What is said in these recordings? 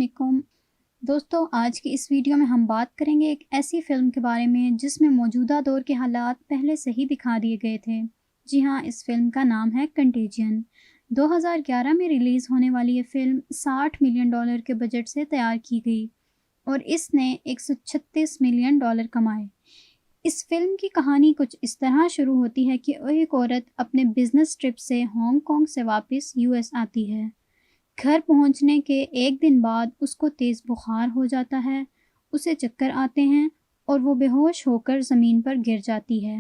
علیکم دوستوں، آج کی اس ویڈیو میں ہم بات کریں گے ایک ایسی فلم کے بارے میں جس میں موجودہ دور کے حالات پہلے سے ہی دکھا دیے گئے تھے۔ جی ہاں، اس فلم کا نام ہے کنٹیجن۔ 2011 میں ریلیز ہونے والی یہ فلم $60 ملین کے بجٹ سے تیار کی گئی اور اس نے $136 ملین کمائے۔ اس فلم کی کہانی کچھ اس طرح شروع ہوتی ہے کہ ایک عورت اپنے بزنس ٹرپ سے ہانگ کانگ سے واپس US آتی ہے۔ گھر پہنچنے کے ایک دن بعد اس کو تیز بخار ہو جاتا ہے، اسے چکر آتے ہیں اور وہ بے ہوش ہو کر زمین پر گر جاتی ہے۔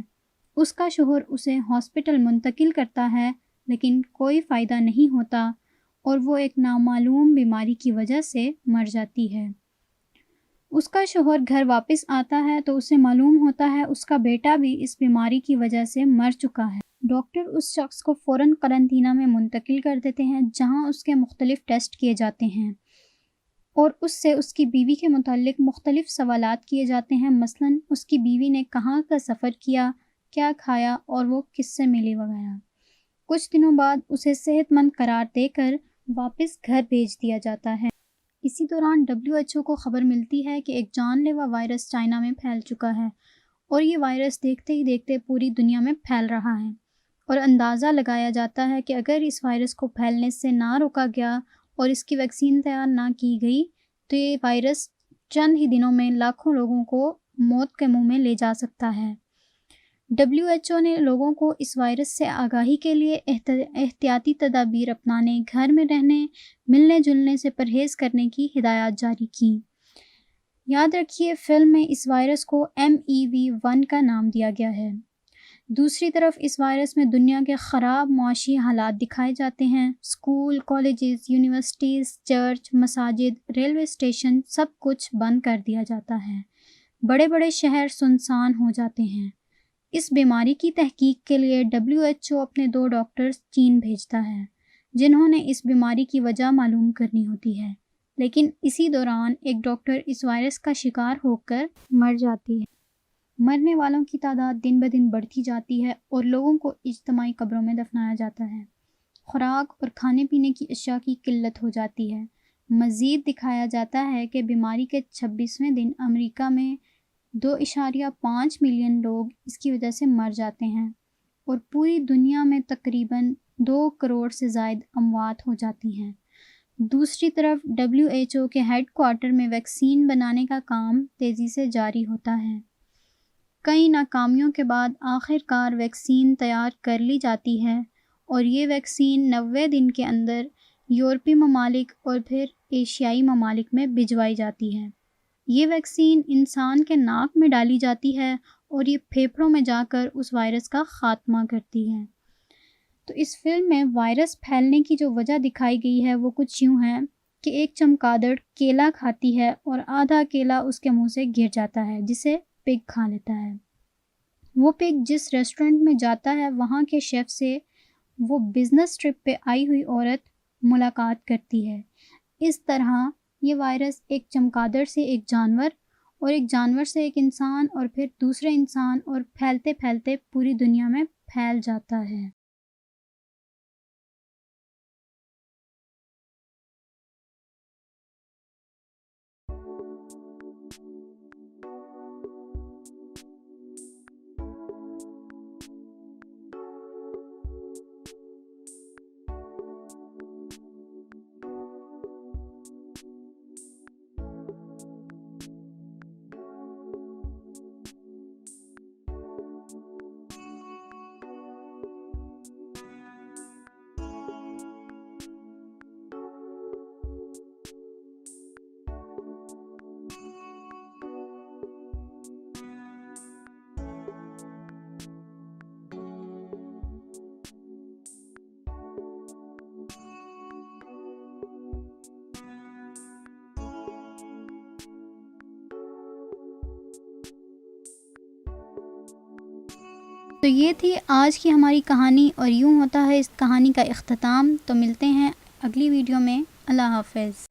اس کا شوہر اسے ہاسپٹل منتقل کرتا ہے لیکن کوئی فائدہ نہیں ہوتا اور وہ ایک نامعلوم بیماری کی وجہ سے مر جاتی ہے۔ اس کا شوہر گھر واپس آتا ہے تو اسے معلوم ہوتا ہے اس کا بیٹا بھی اس بیماری کی وجہ سے مر چکا ہے۔ ڈاکٹر اس شخص کو فوراً قرنطینہ میں منتقل کر دیتے ہیں جہاں اس کے مختلف ٹیسٹ کیے جاتے ہیں اور اس سے اس کی بیوی کے متعلق مختلف سوالات کیے جاتے ہیں، مثلاً اس کی بیوی نے کہاں کا سفر کیا، کیا کھایا اور وہ کس سے ملی وغیرہ۔ کچھ دنوں بعد اسے صحت مند قرار دے کر واپس گھر بھیج دیا جاتا ہے۔ اسی دوران WHO کو خبر ملتی ہے کہ ایک جان لیوا وائرس چائنا میں پھیل چکا ہے اور یہ وائرس دیکھتے ہی دیکھتے پوری دنیا میں پھیل رہا ہے اور اندازہ لگایا جاتا ہے کہ اگر اس وائرس کو پھیلنے سے نہ روکا گیا اور اس کی ویکسین تیار نہ کی گئی تو یہ وائرس چند ہی دنوں میں لاکھوں لوگوں کو موت کے منہ میں لے جا سکتا ہے۔ WHO نے لوگوں کو اس وائرس سے آگاہی کے لیے احتیاطی تدابیر اپنانے، گھر میں رہنے، ملنے جلنے سے پرہیز کرنے کی ہدایات جاری کی۔ یاد رکھیے، فلم میں اس وائرس کو MEV-1 کا نام دیا گیا ہے۔ دوسری طرف اس وائرس میں دنیا کے خراب معاشی حالات دکھائے جاتے ہیں۔ اسکول، کالجز، یونیورسٹیز، چرچ، مساجد، ریلوے اسٹیشن سب کچھ بند کر دیا جاتا ہے۔ بڑے بڑے شہر سنسان ہو جاتے ہیں۔ اس بیماری کی تحقیق کے لیے WHO اپنے 2 ڈاکٹرز چین بھیجتا ہے جنہوں نے اس بیماری کی وجہ معلوم کرنی ہوتی ہے، لیکن اسی دوران ایک ڈاکٹر اس وائرس کا شکار ہو کر مر جاتی ہے۔ مرنے والوں کی تعداد دن بدن بڑھتی جاتی ہے اور لوگوں کو اجتماعی قبروں میں دفنایا جاتا ہے۔ خوراک اور کھانے پینے کی اشیاء کی قلت ہو جاتی ہے۔ مزید دکھایا جاتا ہے کہ بیماری کے 26ویں دن امریکہ میں 2.5 ملین لوگ اس کی وجہ سے مر جاتے ہیں اور پوری دنیا میں تقریباً 2 کروڑ سے زائد اموات ہو جاتی ہیں۔ دوسری طرف WHO کے ہیڈ کوارٹر میں ویکسین بنانے کا کام تیزی سے جاری ہوتا ہے۔ کئی ناکامیوں کے بعد آخر کار ویکسین تیار کر لی جاتی ہے اور یہ ویکسین 90 دن کے اندر یورپی ممالک اور پھر ایشیائی ممالک میں بھجوائی جاتی ہے۔ یہ ویکسین انسان کے ناک میں ڈالی جاتی ہے اور یہ پھیپھڑوں میں جا کر اس وائرس کا خاتمہ کرتی ہے۔ تو اس فلم میں وائرس پھیلنے کی جو وجہ دکھائی گئی ہے وہ کچھ یوں ہے کہ ایک چمگادڑ کیلا کھاتی ہے اور آدھا کیلا اس کے منہ سے گر جاتا ہے جسے پگ کھا لیتا ہے۔ وہ پگ جس ریسٹورنٹ میں جاتا ہے وہاں کے شیف سے وہ بزنس ٹرپ پہ آئی ہوئی عورت ملاقات کرتی ہے۔ اس طرح یہ وائرس ایک چمگادڑ سے ایک جانور اور ایک جانور سے ایک انسان اور پھر دوسرے انسان اور پھیلتے پھیلتے پوری دنیا میں پھیل جاتا ہے۔ تو یہ تھی آج کی ہماری کہانی اور یوں ہوتا ہے اس کہانی کا اختتام۔ تو ملتے ہیں اگلی ویڈیو میں۔ اللہ حافظ۔